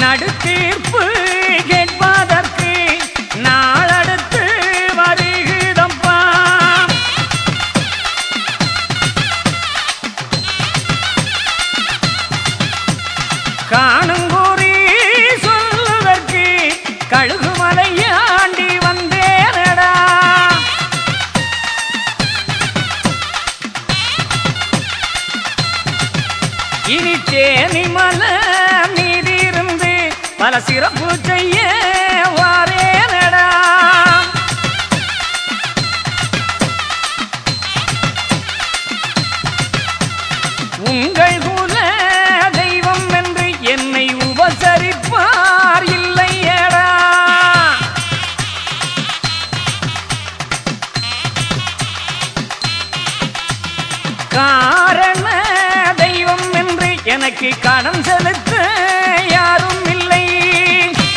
நடுத்தீர்ப்பு கேட்பதற்கு நாளடுத்து வருகிறதப்பா. காணுங்கூறி சொல்லுவதற்கு கழுகுமலையாண்டி வந்தேனடா. இனி தேனிமலை மீதிருந்து பல சிறப்பு செய்ய வாரேனடா. உங்கள் குல தெய்வம் என்று என்னை உபசரிப்பார் இல்லையடா. காரண தெய்வம் என்று எனக்கு கடன் செலுத்த